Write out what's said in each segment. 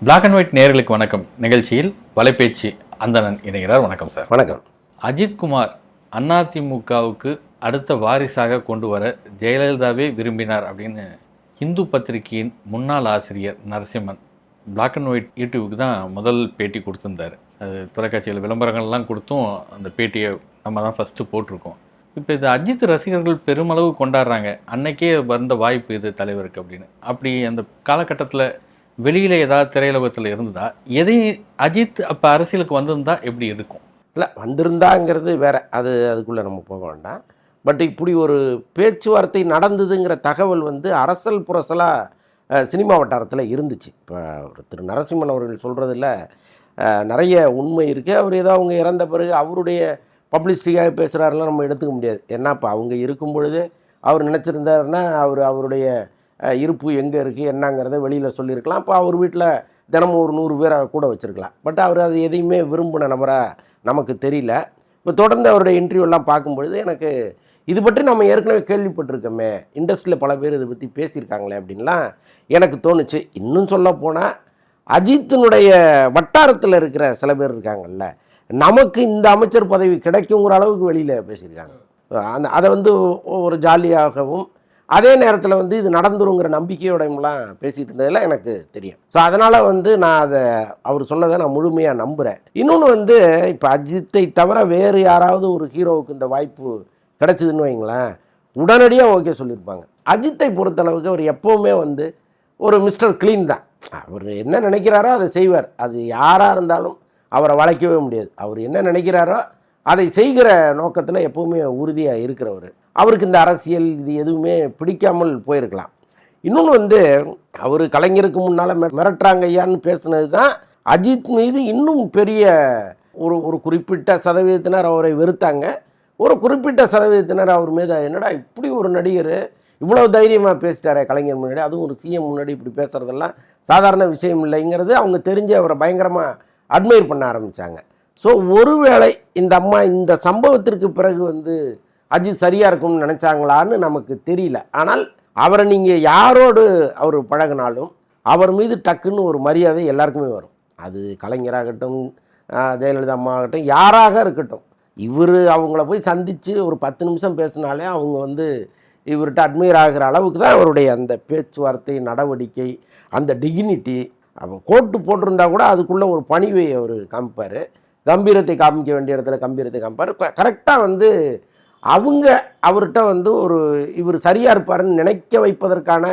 Black and white நேயர்களுக்கு வணக்கம். நிகழ்ச்சியில் வலைபேச்சு அந்தணன் இணைகிறார். வணக்கம் சார். வணக்கம். அஜித்குமார் அதிமுகவுக்கு அடுத்த வாரிசாக கொண்டு வர ஜெயலலிதாவே விரும்பினார் அப்படின்னு இந்து பத்திரிகையின் முன்னாள் ஆசிரியர் நரசிம்மன் பிளாக் அண்ட் ஒயிட் யூடியூபுக்கு தான் முதல் பேட்டி கொடுத்துருந்தார். அது தொலைக்காட்சியில் விளம்பரங்கள்லாம் கொடுத்தும் அந்த பேட்டியை நம்ம தான் ஃபஸ்ட்டு போட்டிருக்கோம். இப்போ இது அஜித் ரசிகர்கள் பெருமளவு கொண்டாடுறாங்க. அன்னைக்கே வந்த வாய்ப்பு இது தலைவருக்கு அப்படின்னு. அப்படி அந்த காலகட்டத்தில் வெளியில் ஏதாவது திரையுலகத்தில் இருந்ததா? எதையும் அஜித் அப்போ அரசியலுக்கு வந்திருந்தா எப்படி இருக்கும்? இல்லை, வந்திருந்தாங்கிறது வேற, அதுக்குள்ளே நம்ம போக வேண்டாம். பட் இப்படி ஒரு பேச்சுவார்த்தை நடந்ததுங்கிற தகவல் அரசல் புரசலாக சினிமா வட்டாரத்தில் இருந்துச்சு. இப்போ திரு நரசிம்மன் அவர்கள் சொல்கிறதுல நிறைய உண்மை இருக்குது. அவர் ஏதோ அவங்க இறந்த பிறகு அவருடைய பப்ளிசிட்டிக்காக பேசுகிறாரெல்லாம் நம்ம எடுத்துக்க முடியாது. ஏன்னா இப்போ அவங்க இருக்கும் பொழுது அவர் நினச்சிருந்தாருன்னா அவருடைய இருப்பு எங்கே இருக்குது என்னங்கிறத வெளியில் சொல்லியிருக்கலாம். இப்போ அவர் வீட்டில் தினமும் ஒரு 100 பேரை கூட வச்சுருக்கலாம். பட் அவர் அது எதையுமே விரும்பின நபராக நமக்கு தெரியல. இப்போ தொடர்ந்து அவருடைய இன்டர்வியூலாம் பார்க்கும்பொழுது எனக்கு இது பற்றி நம்ம ஏற்கனவே கேள்விப்பட்டிருக்கோமே, இண்டஸ்ட்ரியில் பல பேர் இதை பற்றி பேசியிருக்காங்களே அப்படின்லாம் எனக்கு தோணுச்சு. இன்னும் சொல்ல போனால் அஜித்தினுடைய வட்டாரத்தில் இருக்கிற சில பேர் இருக்காங்கல்ல, நமக்கு இந்த அமைச்சர் பதவி கிடைக்குங்கிற அளவுக்கு வெளியில் பேசியிருக்காங்க. அதை ஒரு ஜாலியாகவும் அதே நேரத்தில் இது நடந்துருங்கிற நம்பிக்கையோடையெல்லாம் பேசிகிட்டு இருந்ததெல்லாம் எனக்கு தெரியும். ஸோ அதனால் நான் அதை அவர் சொன்னதை நான் முழுமையாக நம்புகிறேன். இன்னொன்று இப்போ அஜித்தை தவிர வேறு யாராவது ஒரு ஹீரோவுக்கு இந்த வாய்ப்பு கிடைச்சிதுன்னு வைங்களேன், உடனடியாக ஓகே சொல்லியிருப்பாங்க. அஜித்தை பொறுத்தளவுக்கு அவர் எப்போவுமே ஒரு மிஸ்டர் க்ளீன் தான். அவர் என்ன நினைக்கிறாரோ அதை செய்வார். அது யாராக இருந்தாலும் அவரை வளைக்கவே முடியாது. அவர் என்ன நினைக்கிறாரோ அதை செய்கிற நோக்கத்தில் எப்போவுமே உறுதியாக இருக்கிறவர். அவருக்கு இந்த அரசியல் இது எதுவுமே பிடிக்காமல் போயிருக்கலாம். இன்னொன்று அவர் கலைஞருக்கு முன்னால் மிரட்டுறாங்க ஐயான்னு பேசுனது தான் அஜித் மீது இன்னும் பெரிய ஒரு குறிப்பிட்ட சதவீதத்தினர் அவரை வெறுத்தாங்க. ஒரு குறிப்பிட்ட சதவீதத்தினர் அவர் மீது என்னடா இப்படி ஒரு நடிகர் இவ்வளோ தைரியமாக பேசிட்டாரே கலைஞர் முன்னாடி, அதுவும் ஒரு சிஎம் முன்னாடி இப்படி பேசுகிறதெல்லாம் சாதாரண விஷயம் இல்லைங்கிறது அவங்க தெரிஞ்சு அவரை பயங்கரமாக அட்மையர் பண்ண ஆரம்பித்தாங்க. ஸோ ஒருவேளை இந்த அம்மா இந்த சம்பவத்திற்கு பிறகு அஜித் சரியாக இருக்கும்னு நினச்சாங்களான்னு நமக்கு தெரியல. ஆனால் அவரை நீங்கள் யாரோடு அவர் பழகினாலும் அவர் மீது டக்குன்னு ஒரு மரியாதை எல்லாருக்குமே வரும். அது கலைஞராகட்டும், ஜெயலலிதா அம்மா ஆகட்டும், யாராக இருக்கட்டும். இவர் அவங்கள போய் சந்தித்து ஒரு 10 நிமிஷம் பேசினாலே அவங்க இவர்கிட்ட அட்மையர் ஆகிற அளவுக்கு தான் அவருடைய அந்த பேச்சுவார்த்தை, நடவடிக்கை, அந்த டிக்னிட்டி. அவன் கோட்டு போட்டிருந்தா கூட அதுக்குள்ளே ஒரு பணிவை அவர் காமிப்பார். கம்பீரத்தை காமிக்க வேண்டிய இடத்துல கம்பீரத்தை காமிப்பார். கரெக்டாக அவங்க அவர்கிட்ட ஒரு இவர் சரியாக இருப்பாருன்னு நினைக்க வைப்பதற்கான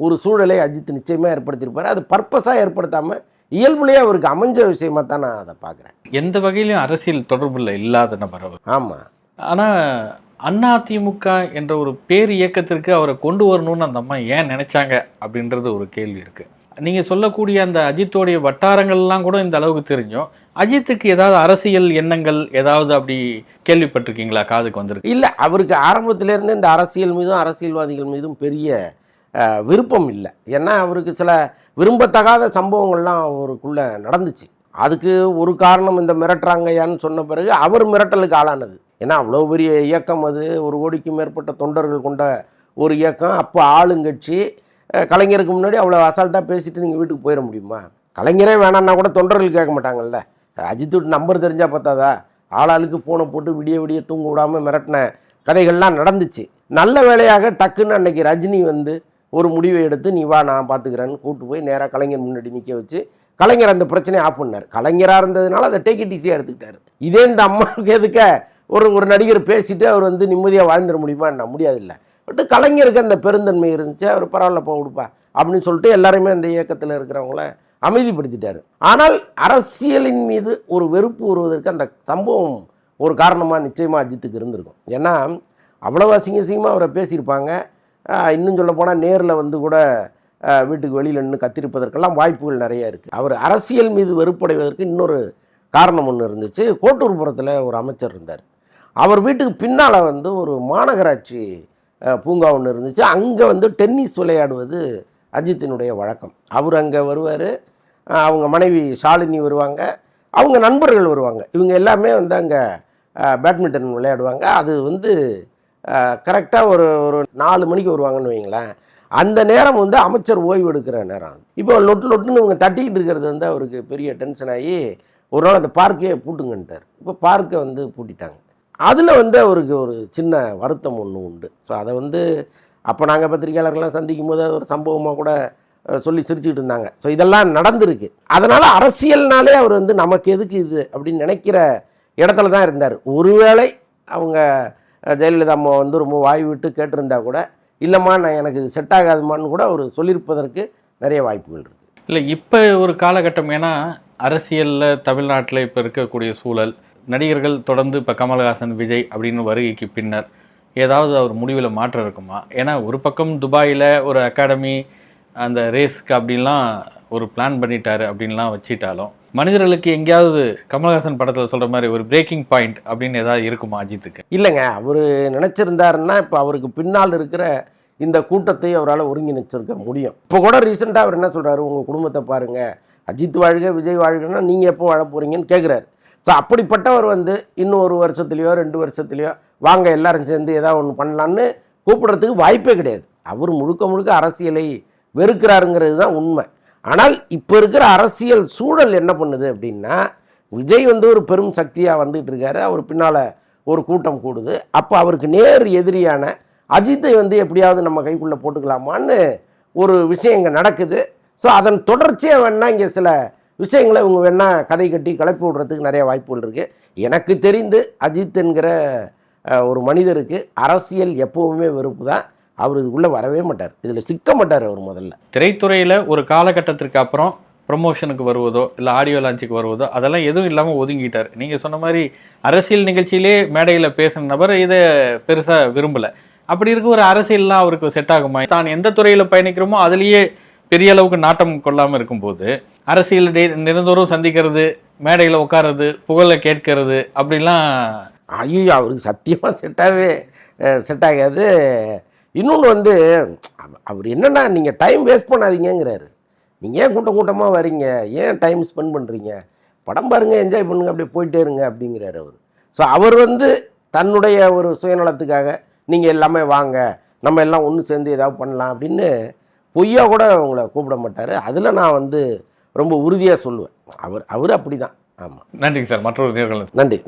ஒரு சூழலை அஜித் நிச்சயமாக ஏற்படுத்தியிருப்பார். அது பர்பஸாக ஏற்படுத்தாமல் இயல்புலேயே அவருக்கு அமைஞ்ச விஷயமாக தான் நான் அதை பார்க்குறேன். எந்த வகையிலும் அரசியல் தொடர்பில் இல்லாத நபர் அவர். ஆமாம். ஆனால் அதிமுக என்ற ஒரு பேர் இயக்கத்திற்கு அவரை கொண்டு வரணும்னு அந்த அம்மா ஏன் நினைச்சாங்க அப்படின்றது ஒரு கேள்வி இருக்குது. நீங்கள் சொல்லக்கூடிய அந்த அஜித்தோடைய வட்டாரங்கள்லாம் கூட இந்த அளவுக்கு தெரிஞ்சோம். அஜித்துக்கு ஏதாவது அரசியல் எண்ணங்கள் ஏதாவது அப்படி கேள்விப்பட்டிருக்கீங்களா? காதுக்கு வந்திருக்கு? இல்லை, அவருக்கு ஆரம்பத்திலேருந்து இந்த அரசியல் மீதும் அரசியல்வாதிகள் மீதும் பெரிய விருப்பம் இல்லை. ஏன்னா அவருக்கு சில விரும்பத்தகாத சம்பவங்கள்லாம் அவருக்குள்ளே நடந்துச்சு. அதுக்கு ஒரு காரணம் இந்த மிரட்டுறாங்கயான்னு சொன்ன பிறகு அவர் மிரட்டலுக்கு ஆளானது. ஏன்னா அவ்வளோ பெரிய இயக்கம், அது 1 கோடிக்கும் மேற்பட்ட தொண்டர்கள் கொண்ட ஒரு இயக்கம். அப்போ ஆளுங்கட்சி கலைஞருக்கு முன்னாடி அவ்வளோ அசால்ட்டாக பேசிட்டு நீங்கள் வீட்டுக்கு போயிட முடியுமா? கலைஞரே வேணான்னா கூட தொண்டர்கள் கேட்க மாட்டாங்கல்ல. அஜித் வீட்டு நம்பர் தெரிஞ்சால் பார்த்தாதா? ஆளாளுக்கு ஃபோனை போட்டு விடிய விடிய தூங்க விடாமல் மிரட்டின கதைகள்லாம் நடந்துச்சு. நல்ல வேளையாக டக்குன்னு அன்னைக்கு ரஜினி ஒரு முடிவை எடுத்து நீ வா நான் பார்த்துக்கிறேன்னு கூப்பிட்டு போய் நேராக கலைஞர் முன்னாடி நிற்க வச்சு கலைஞர் அந்த பிரச்சனையை ஆஃப் பண்ணார். கலைஞராக இருந்ததுனால அதை டேக் இட் ஈஸியாக எடுத்துக்கிட்டார். இதே இந்த அம்மாவுக்கு எதுக்க ஒரு நடிகர் பேசிட்டு அவர் நிம்மதியாக வாழ்ந்துட முடியுமா? என்ன முடியாதில்லை. பட்டு கலைஞருக்கு அந்த பெருந்தன்மை இருந்துச்சு. அவர் பரவாயில்ல போ கொடுப்பா அப்படின்னு சொல்லிட்டு எல்லாருமே அந்த இயக்கத்தில் இருக்கிறவங்கள அமைதிப்படுத்திட்டார். ஆனால் அரசியலின் மீது ஒரு வெறுப்பு வருவதற்கு அந்த சம்பவம் ஒரு காரணமாக நிச்சயமாக அஜித்துக்கு இருந்திருக்கும். ஏன்னா அவ்வளோ அசிங்கமாக அவரை பேசியிருப்பாங்க. இன்னும் சொல்ல போனால் நேரில் கூட வீட்டுக்கு வெளியில் நின்று கத்திருப்பதற்கெல்லாம் வாய்ப்புகள் நிறையா இருக்குது. அவர் அரசியல் மீது வெறுப்படைவதற்கு இன்னொரு காரணம் ஒன்று இருந்துச்சு. கோட்டூர்புரத்தில் ஒரு அமைச்சர் இருந்தார். அவர் வீட்டுக்கு பின்னால் ஒரு மாநகராட்சி பூங்கா ஒன்று இருந்துச்சு. அங்கே டென்னிஸ் விளையாடுவது அஜித்தினுடைய வழக்கம். அவர் அங்கே வருவார், அவங்க மனைவி ஷாலினி வருவாங்க, அவங்க நண்பர்கள் வருவாங்க. இவங்க எல்லாமே அங்கே பேட்மிண்டன் விளையாடுவாங்க. அது கரெக்டாக ஒரு 4 மணிக்கு வருவாங்கன்னு வைங்களேன். அந்த நேரம் வந்து அமைச்சர் ஓய்வு எடுக்கிற நேரம். இப்போ லொட்டுன்னு இவங்க தட்டிக்கிட்டு இருக்கிறது வந்து அவருக்கு பெரிய டென்ஷன் ஆகி ஒரு நாள் அந்த பார்க்கே பூட்டுங்கன்ட்டார். இப்போ பார்க்கை வந்து பூட்டிட்டாங்க. அதில் வந்து அவருக்கு ஒரு சின்ன வருத்தம் ஒன்று உண்டு. ஸோ அதை வந்து அப்போ நாங்கள் பத்திரிகையாளர்கள்லாம் சந்திக்கும் போது ஒரு சம்பவமாக கூட சொல்லி சிரிச்சுக்கிட்டு இருந்தாங்க. ஸோ இதெல்லாம் நடந்திருக்கு. அதனால் அரசியல்னாலே அவர் வந்து நமக்கு எதுக்கு இது அப்படின்னு நினைக்கிற இடத்துல தான் இருந்தார். ஒருவேளை அவங்க ஜெயலலிதா அம்மா வந்து ரொம்ப வாய் விட்டு கேட்டிருந்தா கூட, இல்லைம்மா நான் எனக்கு இது செட் ஆகாதுமான்னு கூட அவர் சொல்லியிருப்பதற்கு நிறைய வாய்ப்புகள் இருக்குது. இல்லை இப்போ ஒரு காலகட்டம், ஏன்னா அரசியலில் தமிழ்நாட்டில் இப்போ இருக்கக்கூடிய சூழல், நடிகர்கள் தொடர்ந்து இப்போ கமல்ஹாசன், விஜய் அப்படின்னு வருகைக்கு பின்னர் ஏதாவது அவர் முடிவில் மாற்றம் இருக்குமா? ஏன்னா ஒரு பக்கம் துபாயில் ஒரு அகாடமி அந்த ரேஸ்க்கு அப்படின்லாம் ஒரு பிளான் பண்ணிட்டாரு அப்படின்லாம் வச்சிட்டாலும், மனிதர்களுக்கு எங்கேயாவது கமல்ஹாசன் படத்தில் சொல்கிற மாதிரி ஒரு பிரேக்கிங் பாயிண்ட் அப்படின்னு ஏதாவது இருக்குமா அஜித்துக்கு? இல்லைங்க, அவர் நினச்சிருந்தாருன்னா இப்போ அவருக்கு பின்னால் இருக்கிற இந்த கூட்டத்தை அவரால் ஒருங்கிணைச்சிருக்க முடியும். இப்போ கூட ரீசெண்டாக அவர் என்ன சொல்கிறாரு, உங்கள் குடும்பத்தை பாருங்கள், அஜித் வாழ்க விஜய் வாழ்கன்னா நீங்கள் எப்போ வாழ போகிறீங்கன்னு கேட்குறாரு. ஸோ அப்படிப்பட்டவர் வந்து இன்னும் ஒரு வருஷத்துலையோ 2 வருஷத்துலையோ வாங்க எல்லாரும் சேர்ந்து ஏதாவது ஒன்று பண்ணலான்னு கூப்பிடுறதுக்கு வாய்ப்பே கிடையாது. அவர் முழுக்க அரசியலை வெறுக்கிறாருங்கிறது தான் உண்மை. ஆனால் இப்போ இருக்கிற அரசியல் சூழல் என்ன பண்ணுது அப்படின்னா, விஜய் வந்து ஒரு பெரும் சக்தியாக வந்துகிட்டு இருக்காரு, அவர் பின்னால் ஒரு கூட்டம் கூடுது. அப்போ அவருக்கு நேர் எதிரியான அஜித்தை வந்து எப்படியாவது நம்ம கைக்குள்ளே போட்டுக்கலாமான்னு ஒரு விஷயம் இங்கே நடக்குது. ஸோ அதன் தொடர்ச்சியாக வேணால் இங்கே சில விஷயங்களை இவங்க வேணால் கதை கட்டி கிளப்பி விடுறதுக்கு நிறைய வாய்ப்புகள் இருக்குது. எனக்கு தெரிந்து அஜித் என்கிற ஒரு மனிதருக்கு அரசியல் எப்போவுமே வெறுப்பு தான். அவர் இதுக்குள்ளே வரவே மாட்டார், இதில் சிக்க மாட்டார். அவர் முதல்ல திரைத்துறையில் ஒரு காலகட்டத்திற்கு அப்புறம் ப்ரொமோஷனுக்கு வருவதோ இல்லை ஆடியோ லான்ச்சுக்கு வருவதோ அதெல்லாம் எதுவும் இல்லாமல் ஒதுங்கிட்டார். நீங்கள் சொன்ன மாதிரி அரசியல் நிகழ்ச்சியிலே மேடையில் பேசின நபர் இதை பெருசாக விரும்பலை. அப்படி இருக்க ஒரு அரசியல்லாம் அவருக்கு செட் ஆகுமா? தான் எந்த துறையில் பயணிக்கிறோமோ அதுலேயே பெரிய அளவுக்கு நாட்டம் கொள்ளாமல் இருக்கும்போது அரசியல் நிரந்தோறும் சந்திக்கிறது, மேடையில் உட்கார்றது, புகழை கேட்கறது அப்படிலாம் ஐயோ அவருக்கு சத்தியமாக செட் ஆகாது. இன்னொன்று வந்து அவர் என்னென்னா, நீங்கள் டைம் வேஸ்ட் பண்ணாதீங்கிறாரு. நீங்கள் ஏன் கூட்டமாக வரீங்க, ஏன் டைம் ஸ்பெண்ட் பண்ணுறீங்க, படம் பாருங்கள், என்ஜாய் பண்ணுங்கள், அப்படியே போயிட்டே இருங்க அப்படிங்கிறாரு அவர். ஸோ அவர் வந்து தன்னுடைய ஒரு சுயநலத்துக்காக நீங்கள் எல்லாமே வாங்க, நம்ம எல்லாம் ஒன்று சேர்ந்து ஏதாவது பண்ணலாம் அப்படின்னு பொய்யா கூட உங்களை கூப்பிட மாட்டார். அதில் நான் வந்து ரொம்ப உறுதியாக சொல்லுவேன். அவர் அப்படி தான். ஆமாம். நன்றிங்க சார். மற்றொரு நேர்கள் நன்றி.